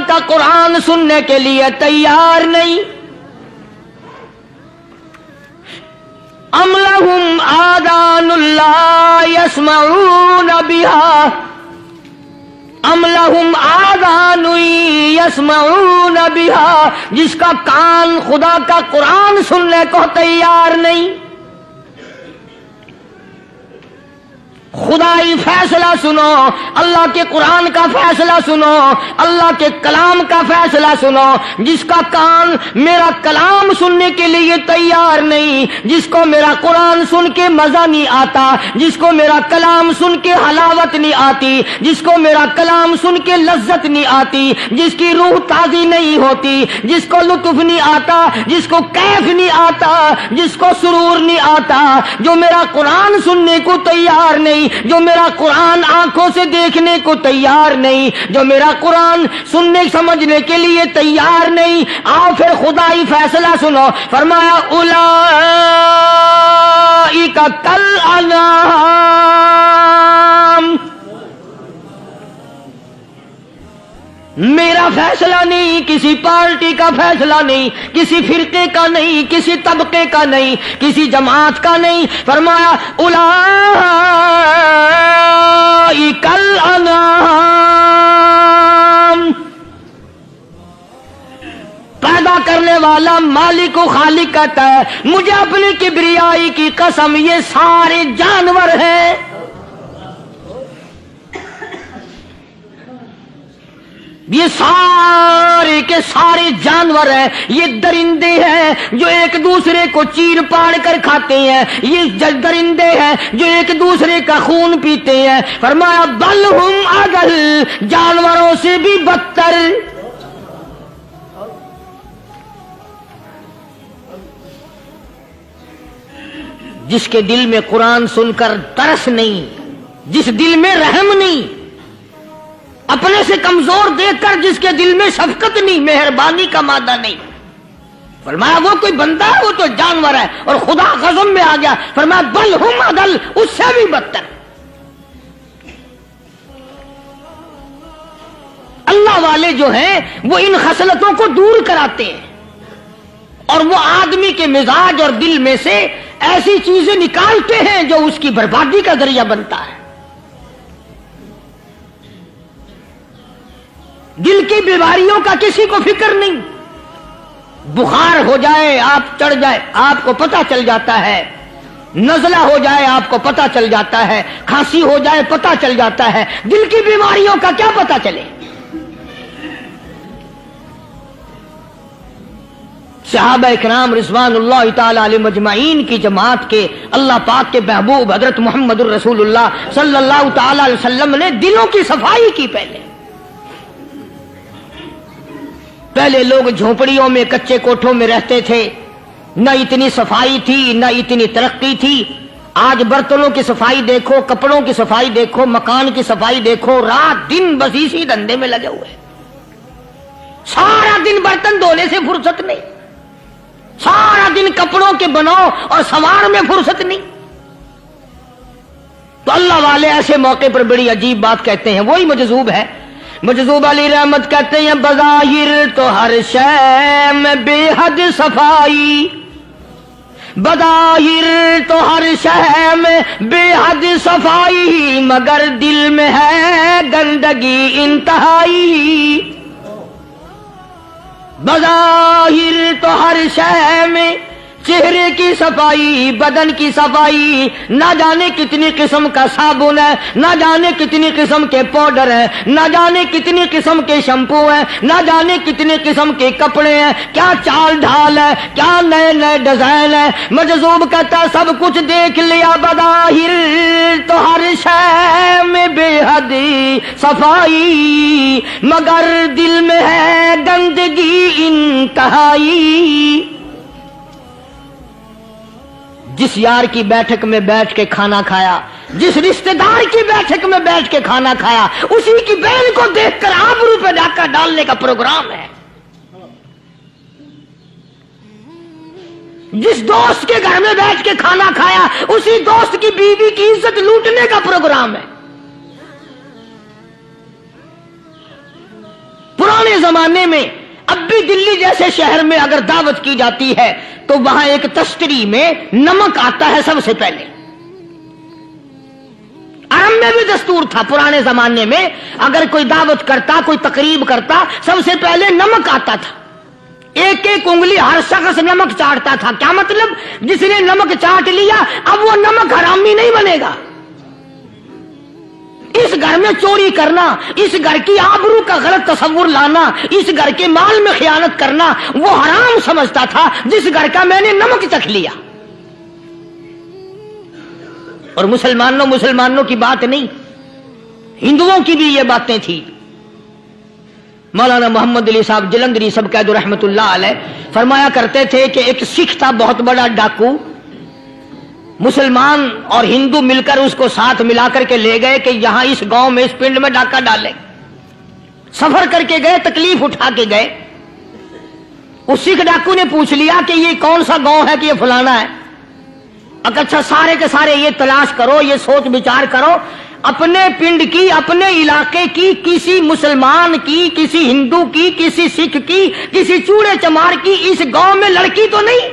کا قرآن سننے کے لیے تیار نہیں. ام لہم آذان لا یسمعون بہا ام لہم آذان یسمعون بہا، جس کا کان خدا کا قرآن سننے کو تیار نہیں. خدائی فیصلہ سنو، اللہ کے قرآن کا فیصلہ سنو، اللہ کے کلام کا فیصلہ سنو. جس کا کان میرا کلام سننے کے لیے تیار نہیں، جس کو میرا قرآن سن کے مزہ نہیں آتا، جس کو میرا کلام سن کے حلاوت نہیں آتی، جس کو میرا کلام سن کے لذت نہیں آتی، جس کی روح تازی نہیں ہوتی، جس کو لطف نہیں آتا، جس کو کیف نہیں آتا، جس کو سرور نہیں آتا، جو میرا قرآن سننے کو تیار نہیں، جو میرا قرآن آنکھوں سے دیکھنے کو تیار نہیں، جو میرا قرآن سننے سمجھنے کے لیے تیار نہیں. آؤ پھر خدائی فیصلہ سنو. فرمایا اولئک کالانعام. میرا فیصلہ نہیں، کسی پارٹی کا فیصلہ نہیں، کسی فرقے کا نہیں، کسی طبقے کا نہیں، کسی جماعت کا نہیں. فرمایا اولئک الانعام. پیدا کرنے والا مالک و خالق کہتا ہے مجھے اپنی کبریائی کی قسم یہ سارے جانور ہیں. یہ سارے کے سارے جانور ہیں، یہ درندے ہیں جو ایک دوسرے کو چیر پاڑ کر کھاتے ہیں، یہ درندے ہیں جو ایک دوسرے کا خون پیتے ہیں. فرمایا بل ہم اضل، جانوروں سے بھی بدتر. جس کے دل میں قرآن سن کر ترس نہیں، جس دل میں رحم نہیں، اپنے سے کمزور دیکھ کر جس کے دل میں شفقت نہیں، مہربانی کا مادہ نہیں. فرمایا وہ کوئی بندہ ہے، وہ تو جانور ہے. اور خدا غضب میں آ گیا. فرمایا بل ہم اضل، اس سے بھی بدتر. اللہ والے جو ہیں وہ ان خصلتوں کو دور کراتے ہیں، اور وہ آدمی کے مزاج اور دل میں سے ایسی چیزیں نکالتے ہیں جو اس کی بربادی کا ذریعہ بنتا ہے. دل کی بیماریوں کا کسی کو فکر نہیں. بخار ہو جائے، آپ چڑھ جائے، آپ کو پتہ چل جاتا ہے. نزلہ ہو جائے، آپ کو پتہ چل جاتا ہے. کھانسی ہو جائے، پتہ چل جاتا ہے. دل کی بیماریوں کا کیا پتہ چلے؟ صحابہ اکرام رضوان اللہ تعالی علیہم اجمعین کی جماعت کے اللہ پاک کے محبوب حضرت محمد الرسول اللہ صلی اللہ تعالی علیہ وسلم نے دلوں کی صفائی کی. پہلے لوگ جھونپڑیوں میں کچے کوٹھوں میں رہتے تھے، نہ اتنی صفائی تھی، نہ اتنی ترقی تھی. آج برتنوں کی صفائی دیکھو، کپڑوں کی صفائی دیکھو، مکان کی صفائی دیکھو. رات دن بس اسی دھندے میں لگے ہوئے، سارا دن برتن دھونے سے فرصت نہیں، سارا دن کپڑوں کے بناؤ اور سنوار میں فرصت نہیں. تو اللہ والے ایسے موقع پر بڑی عجیب بات کہتے ہیں. وہی مجذوب ہے، مجذوب علی رحمت کہتے ہیں بظاہر تو ہر شے میں بے حد صفائی، بظاہر تو ہر شے میں بے حد صفائی، مگر دل میں ہے گندگی انتہائی. بظاہر تو ہر شے میں چہرے کی صفائی، بدن کی صفائی، نہ جانے کتنی قسم کا صابن ہے، نہ جانے کتنی قسم کے پاؤڈر ہیں، نہ جانے کتنی قسم کے شیمپو ہیں، نہ جانے کتنی قسم کے کپڑے ہیں، کیا چال ڈھال ہے، کیا نئے نئے ڈیزائن ہے. مجذوب کہتا سب کچھ دیکھ لیا، بظاہر تو ہر شے میں بے حد صفائی، مگر دل میں ہے گندگی انتہائی. جس یار کی بیٹھک میں بیٹھ کے کھانا کھایا، جس رشتہ دار کی بیٹھک میں بیٹھ کے کھانا کھایا، اسی کی بہن کو دیکھ کر آبرو پہ ڈاکہ ڈالنے کا پروگرام ہے. جس دوست کے گھر میں بیٹھ کے کھانا کھایا، اسی دوست کی بیوی کی عزت لوٹنے کا پروگرام ہے. पुराने जमाने में अब भी दिल्ली जैसे शहर में अगर दावत की जाती है तो वहां एक तश्तरी में नमक आता है सबसे पहले। अरब में भी दस्तूर था पुराने जमाने में, अगर कोई दावत करता, कोई तकरीब करता, सबसे पहले नमक आता था। एक एक उंगली हर शख्स नमक चाटता था। क्या मतलब? जिसने नमक चाट लिया अब वो नमक हरामी नहीं बनेगा। इस घर में चोरी करना, इस घर की आबरू का गलत तस्वुर लाना, इस घर के माल में खयानत करना वो हराम समझता था जिस घर का मैंने नमक चख लिया। और मुसलमानों की बात नहीं, हिंदुओं की भी ये बातें थी। मौलाना मोहम्मद अली साहब जलंधरी सब कहदो रहमतुल्लाह अलैह फरमाया करते थे कि एक सिख था बहुत बड़ा डाकू, मुसलमान और हिंदू मिलकर उसको साथ मिलाकर के ले गए कि यहां इस गांव में, इस पिंड में डाका डाले। सफर करके गए, तकलीफ उठा के गए। उस सिख डाकू ने पूछ लिया कि ये कौन सा गांव है कि ये फलाना है। अच्छा, सारे के सारे ये तलाश करो, ये सोच विचार करो, अपने पिंड की, अपने इलाके की, किसी मुसलमान की, किसी हिंदू की, किसी सिख की, किसी चूड़े चमार की इस गांव में लड़की तो नहीं?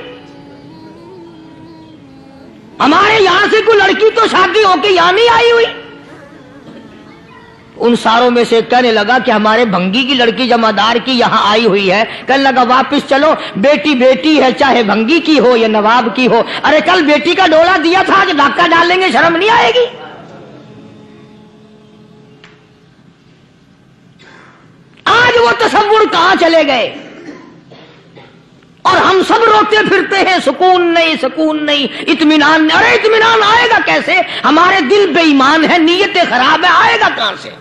हमारे यहां से कोई लड़की तो शादी होके यहां नहीं आई हुई। उन सारों में से कहने लगा कि हमारे भंगी की लड़की जमादार की यहां आई हुई है। कहने लगा वापस चलो, बेटी बेटी है, चाहे भंगी की हो या नवाब की हो। अरे कल बेटी का डोला दिया था, आज डाका डालेंगे, शर्म नहीं आएगी? आज वो तसव्वुर कहां चले गए? और हम सब रोते फिरते हैं, सुकून नहीं, सुकून नहीं, इत्मीनान नहीं। अरे इत्मीनान आएगा कैसे? हमारे दिल बेईमान है, नीयतें खराब है, आएगा कहां से?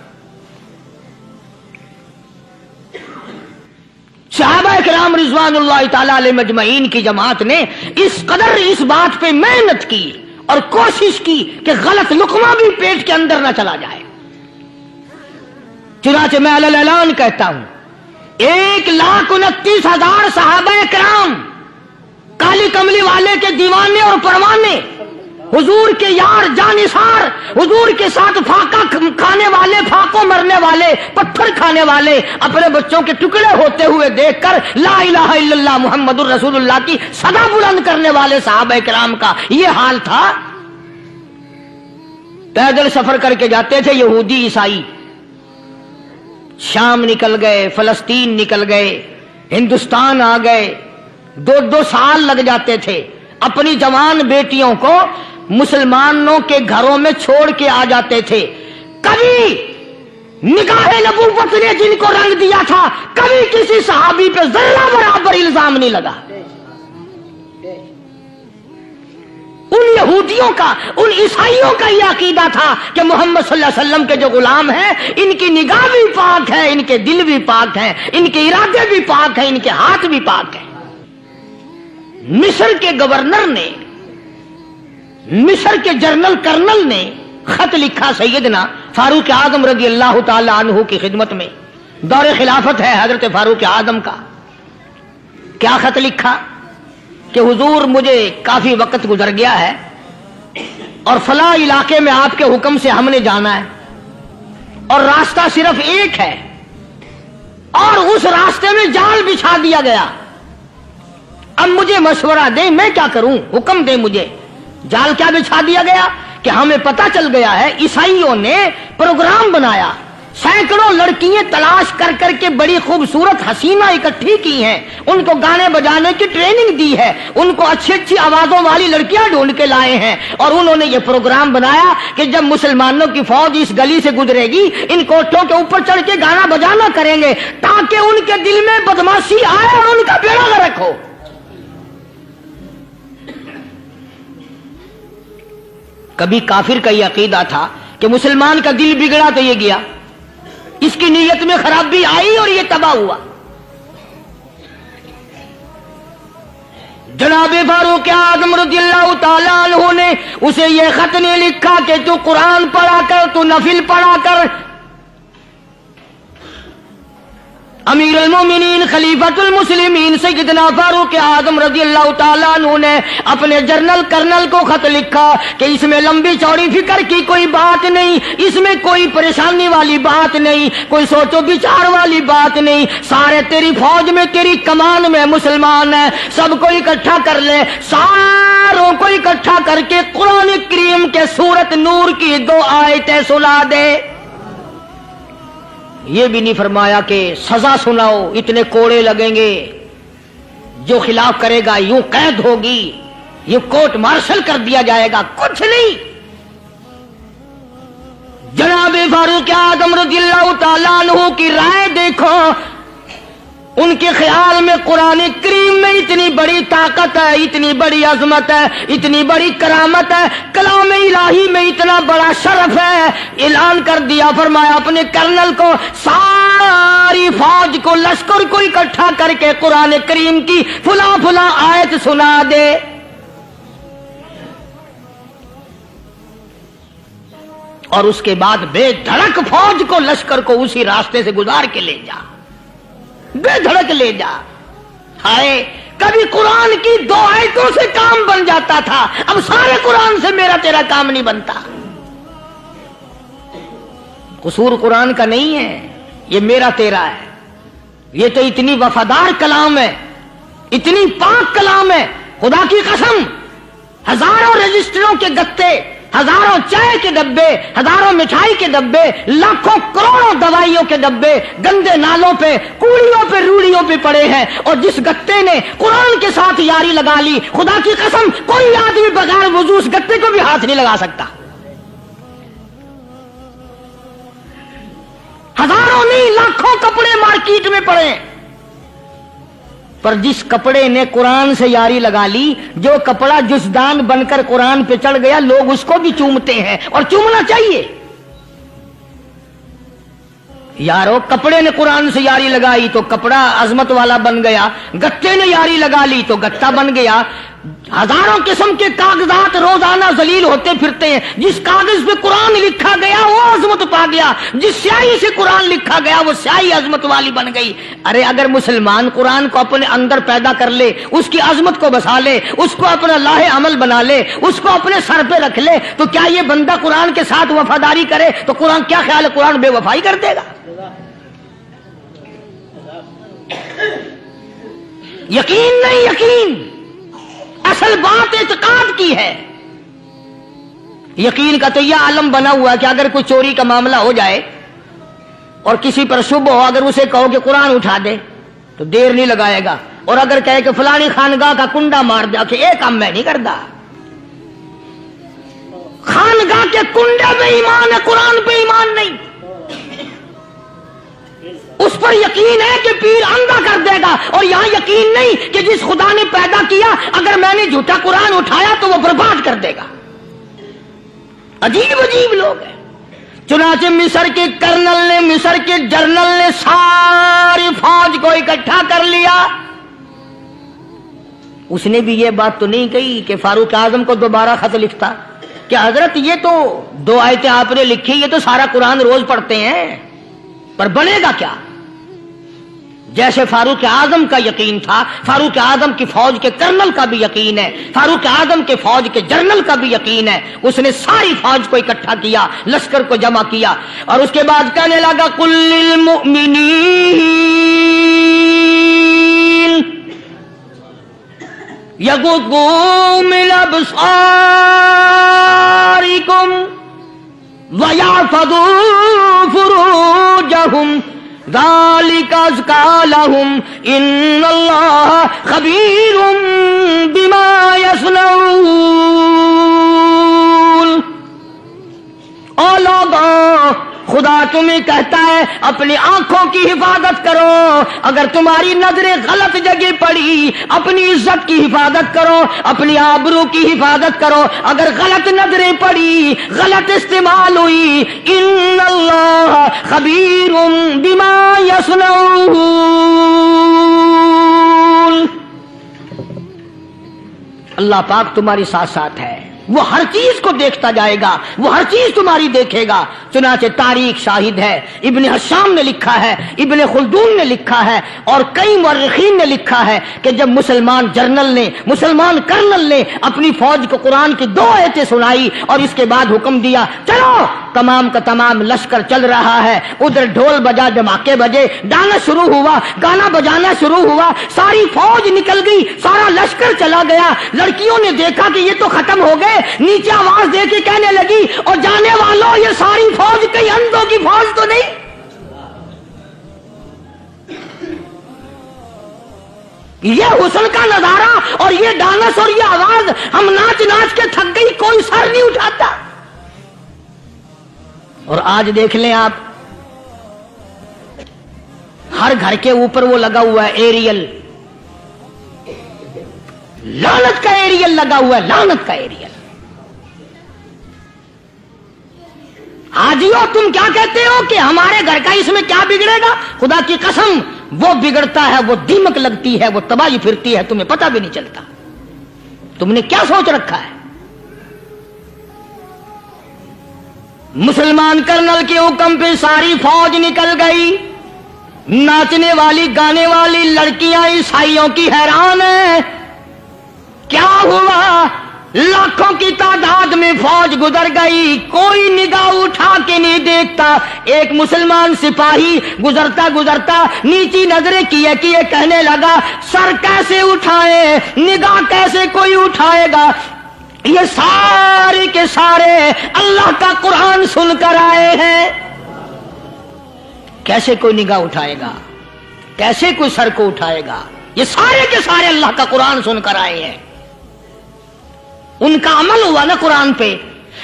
सहाबा किराम रिज़वानुल्लाह ताला अलैहिम अजमईन की जमात ने इस कदर इस बात पे मेहनत की और कोशिश की कि गलत लुकमा भी पेट के अंदर ना चला जाए। चुनाचे मैं अलल ऐलान कहता हूं, 1,29,000 सहाबा किराम काली कमली वाले के दीवाने और परवाने, हुजूर के यार जानिसार, हुजूर के साथ फाका खाने वाले, फाको मरने वाले, पत्थर खाने वाले, अपने बच्चों के टुकड़े होते हुए देखकर ला इलाहा इल्लल्लाह मुहम्मदुर रसूलुल्लाह की सदा बुलंद करने वाले सहाबा किराम का ये हाल था। पैदल सफर करके जाते थे यहूदी ईसाई, शाम निकल गए, फलस्तीन निकल गए, हिंदुस्तान आ गए, 2-2 साल लग जाते थे। अपनी जवान बेटियों को मुसलमानों के घरों में छोड़ के आ जाते थे। कभी निगाहे नबूवत ने जिनको रंग दिया था, कभी किसी सहाबी पे जर्रा बराबर इल्जाम नहीं लगा। उन यहूदियों का, उन ईसाइयों का यह अकीदा था कि मोहम्मद सल्लल्लाहु अलैहि वसल्लम के जो गुलाम हैं, इनकी निगाह भी पाक है, इनके दिल भी पाक है, इनके इरादे भी पाक है, इनके हाथ भी पाक है। मिस्र के गवर्नर ने, मिस्र के जनरल कर्नल ने खत लिखा सैयदना फारूक आजम रज़ी अल्लाह ताला अन्हु की खिदमत में। दौरे खिलाफत है हजरत फारूक आजम का। क्या खत लिखा कि हुजूर मुझे काफी वक्त गुजर गया है और फला इलाके में आपके हुक्म से हमने जाना है और रास्ता सिर्फ एक है और उस रास्ते में जाल बिछा दिया गया। अब मुझे मशवरा दें, मैं क्या करूं, हुक्म दें मुझे। जाल क्या बिछा दिया गया कि हमें पता चल गया है ईसाइयों ने प्रोग्राम बनाया, सैकड़ों लड़कियां तलाश कर करके बड़ी खूबसूरत हसीना इकट्ठी की हैं, उनको गाने बजाने की ट्रेनिंग दी है, उनको अच्छी अच्छी आवाजों वाली लड़कियां ढूंढ के लाए हैं और उन्होंने ये प्रोग्राम बनाया कि जब मुसलमानों की फौज इस गली से गुजरेगी, इन कोठों के ऊपर चढ़ के गाना बजाना करेंगे ताकि उनके दिल में बदमाशी आए और उनका बेड़ा गर्क हो। कभी काफिर का यह अकीदा था कि मुसलमान का दिल बिगड़ा तो ये गया, इसकी नीयत में खराबी आई और ये तबाह हुआ। जनाबे फारूक आज़म रज़ियल्लाहु ताला अन्हु ने उसे ये खत नहीं लिखा कि तू कुरान पढ़ा कर, तू नफिल पढ़ा कर। अमीरुल मोमिनीन खलीफतुल मुस्लिमीन सैयदना फारूक आजम रजी अल्लाह ताला अन्हु ने अपने जर्नल कर्नल को खत लिखा कि इसमें लंबी चौड़ी फिक्र की कोई बात नहीं, इसमें कोई परेशानी वाली बात नहीं, कोई सोचो विचार वाली बात नहीं, सारे तेरी फौज में तेरी कमान में मुसलमान है, सबको इकट्ठा कर ले, सारों को इकट्ठा करके कुरान करीम के सूरत नूर की 2 आयतें सुना दे। ये भी नहीं फरमाया कि सजा सुनाओ, इतने कोड़े लगेंगे, जो खिलाफ करेगा यूं कैद होगी, यूं कोर्ट मार्शल कर दिया जाएगा, कुछ नहीं। जनाब फारूक आजम रज़ियल्लाहु ताला अन्हु की राय देखो, उनके ख्याल में कुरान करीम में इतनी बड़ी ताकत है, इतनी बड़ी अजमत है, इतनी बड़ी करामत है, कलाम इलाही में इतना बड़ा शरफ है। ऐलान कर दिया, फरमाया अपने कर्नल को सारी फौज को लश्कर को इकट्ठा करके कुरान करीम की फुला फुला आयत सुना दे। और उसके बाद बेधड़क फौज को लश्कर को उसी रास्ते से गुजार के ले जा, बेधड़क ले जा। हाय, कभी कुरान की 2 आयतों से काम बन जाता था, अब सारे कुरान से मेरा तेरा काम नहीं बनता। कसूर कुरान का नहीं है, ये मेरा तेरा है। ये तो इतनी वफादार कलाम है, इतनी पाक कलाम है, खुदा की कसम। हजारों रजिस्टरों के गत्ते, हजारों चाय के डब्बे, हजारों मिठाई के डब्बे, लाखों करोड़ों दवाइयों के डब्बे गंदे नालों पे, कूड़ियों पे, रूड़ियों पे पड़े हैं। और जिस गत्ते ने कुरान के साथ यारी लगा ली, खुदा की कसम कोई आदमी बगैर वुजू उस गत्ते को भी हाथ नहीं लगा सकता। हजारों नहीं, लाखों कपड़े मार्केट में पड़े, पर जिस कपड़े ने कुरान से यारी लगा ली, जो कपड़ा जुस्दान बनकर कुरान पे चढ़ गया, लोग उसको भी चूमते हैं, और चूमना चाहिए। यारो, कपड़े ने कुरान से यारी लगाई तो कपड़ा अजमत वाला बन गया, गत्ते ने यारी लगा ली तो गत्ता बन गया। हजारों किस्म के कागजात रोजाना जलील होते फिरते हैं, जिस कागज पे कुरान लिखा गया वो अजमत पा गया, जिस स्याही से कुरान लिखा गया वो स्याही अजमत वाली बन गई। अरे अगर मुसलमान कुरान को अपने अंदर पैदा कर ले, उसकी अजमत को बसा ले, उसको अपना लाहे अमल बना ले, उसको अपने सर पे रख ले, तो क्या ये बंदा कुरान के साथ वफादारी करे तो कुरान, क्या ख्याल है, कुरान बेवफाई कर देगा? यकीन नहीं, यकीन असल बात इत्काद की है। यकीन का तो यह आलम बना हुआ कि अगर कोई चोरी का मामला हो जाए और किसी पर शुभ हो, अगर उसे कहो कि कुरान उठा दे तो देर नहीं लगाएगा, और अगर कहे कि फलानी खानगाह का कुंडा मार दे, कि ये काम मैं नहीं करता। खानगाह के कुंडे पे ईमान है, कुरान पे ईमान नहीं। उस पर यकीन है कि पीर अंधा कर देगा, और यहां यकीन नहीं कि जिस खुदा ने पैदा किया, अगर मैंने झूठा कुरान उठाया तो वो बर्बाद कर देगा। अजीब अजीब लोग हैं। चुनाचे मिस्र के कर्नल ने, मिस्र के जर्नल ने सारी फौज को इकट्ठा कर लिया। उसने भी ये बात तो नहीं कही कि फारूक आजम को दोबारा खत लिखता कि हजरत ये तो 2 आयतें आपने लिखी, ये तो सारा कुरान रोज पढ़ते हैं, पर बनेगा क्या? जैसे फारूक आजम का यकीन था, फारूक आजम की फौज के कर्नल का भी यकीन है, फारूक आजम के फौज के जर्नल का भी यकीन है। उसने सारी फौज को इकट्ठा किया, लश्कर को जमा किया, और उसके बाद कहने लगा, कुल्लिल मुमिनीन यगुद्दू मिन अबसारिकुम व यहफज़ू फुरूजहुम ज़ालिका अज़का लहुम इन्नल्लाह खबीरुम बिमा यसनऊन। ओ लोगों, खुदा तुम्हें कहता है अपनी आंखों की हिफाजत करो। अगर तुम्हारी नजरें गलत जगह पड़ी, अपनी इज्जत की हिफाजत करो, अपनी आबरू की हिफाजत करो। अगर गलत नजरें पड़ी, गलत इस्तेमाल हुई, इन्नल्लाह खबीरुम बिमा यसनऊन। अल्लाह पाक तुम्हारी साथ साथ है। وہ ہر چیز کو دیکھتا جائے گا، وہ ہر چیز تمہاری دیکھے گا۔ چنانچہ تاریخ شاہد ہے، ابن حشام نے لکھا ہے، ابن خلدون نے لکھا ہے، اور کئی مورخین نے لکھا ہے کہ جب مسلمان جرنل نے، مسلمان کرنل نے اپنی فوج کو قرآن کی 2 آیتیں سنائی اور اس کے بعد حکم دیا چلو، تمام کا تمام لشکر چل رہا ہے، ادھر ڈھول بجا، دھماکے بجے، گانا شروع ہوا، گانا بجانا شروع ہوا، ساری فوج نکل گئی، سارا لشکر چلا گیا۔ لڑکیوں نے دیکھا کہ یہ تو ختم ہو گئے، نیچے آواز دے کے کہنے لگی اور جانے والوں یہ ساری فوج کئی اندھوں کی فوج تو نہیں؟ یہ حسن کا نظارہ اور یہ ڈانس اور یہ آواز، ہم ناچ ناچ کے تھک گئی، کوئی سر نہیں اٹھاتا۔ اور آج دیکھ لیں آپ، ہر گھر کے اوپر وہ لگا ہوا ہے ایریل، لعنت کا ایریل لگا ہوا ہے، لعنت کا ایریل۔ حاجیو تم کیا کہتے ہو کہ ہمارے گھر کا اس میں کیا بگڑے گا؟ خدا کی قسم وہ بگڑتا ہے، وہ دیمک لگتی ہے، وہ تباہی پھرتی ہے، تمہیں پتہ بھی نہیں چلتا۔ تم نے کیا سوچ رکھا ہے؟ مسلمان کرنل کے حکم پہ ساری فوج نکل گئی، ناچنے والی گانے والی لڑکیاں عیسائیوں کی حیران ہیں، کیا ہوا؟ لاکھوں کی تعداد میں فوج گزر گئی، کوئی نگاہ اٹھا کے نہیں دیکھتا۔ ایک مسلمان سپاہی گزرتا گزرتا نیچی نظریں کیے کہنے لگا سر کیسے اٹھائے، نگاہ کیسے کوئی اٹھائے گا؟ یہ سارے کے سارے اللہ کا قرآن سن کر آئے ہیں، کیسے کوئی نگاہ اٹھائے گا؟ کیسے کوئی سر کو اٹھائے گا؟ یہ سارے کے سارے اللہ کا قرآن سن کر آئے ہیں۔ ان کا عمل ہوا نا قرآن پہ،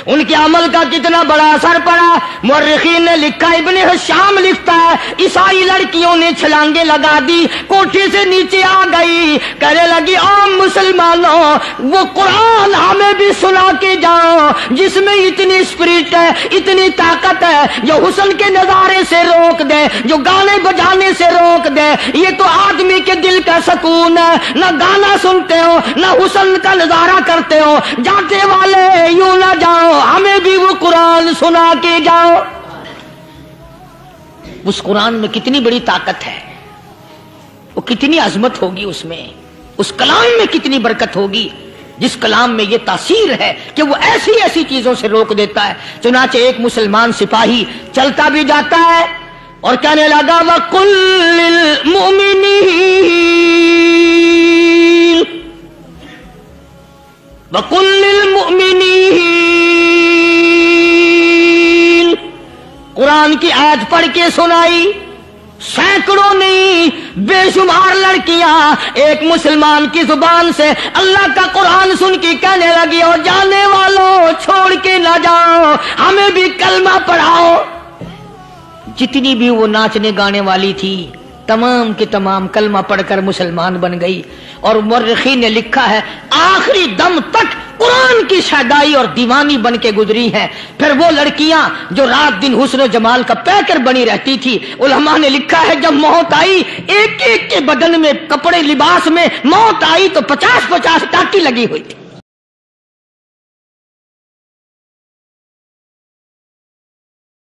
ان کے عمل کا کتنا بڑا اثر پڑا۔ مورخین نے لکھا، ابن حشام لکھتا ہے عیسائی لڑکیوں نے چھلانگیں لگا دی، کوٹھی سے نیچے آ گئی، کہنے لگی عام مسلمانوں وہ قرآن ہمیں بھی سنا کے جاؤ جس میں اتنی اسپرٹ ہے، اتنی طاقت ہے، جو حسن کے نظارے سے روک دے، جو گانے بجانے سے روک دے۔ یہ تو آدمی کے دل کا سکون ہے، نہ گانا سنتے ہو نہ حسن کا نظارہ کرتے ہو، جاتے والے یوں نہ جاؤ، ہمیں بھی وہ قرآن سنا کے جاؤ۔ اس قرآن میں کتنی بڑی طاقت ہے، وہ کتنی عظمت ہوگی، اس میں، اس کلام میں کتنی برکت ہوگی، جس کلام میں یہ تاثیر ہے کہ وہ ایسی ایسی چیزوں سے روک دیتا ہے۔ چنانچہ ایک مسلمان سپاہی چلتا بھی جاتا ہے اور کہنے لگا وَقُلْ لِلْمُؤْمِنِينَ وَقُلْ لِلْمُؤْمِنِينَ، قرآن کی آیت پڑھ کے سنائی، سینکڑوں نہیں بے شمار لڑکیاں ایک مسلمان کی زبان سے اللہ کا قرآن سن کے کہنے لگی اور جانے والوں چھوڑ کے نہ جاؤ، ہمیں بھی کلمہ پڑھاؤ۔ جتنی بھی وہ ناچنے گانے والی تھی تمام کے تمام کلمہ پڑھ کر مسلمان بن گئی۔ اور مورخین نے لکھا ہے آخری دم تک قرآن کی شیدائی اور دیوانی بن کے گزری ہیں۔ پھر وہ لڑکیاں جو رات دن حسن و جمال کا پیکر بنی رہتی تھی، علماء نے لکھا ہے جب موت آئی ایک ایک کے بدن میں، کپڑے لباس میں موت آئی تو 50-50 ٹاکی لگی ہوئی تھی۔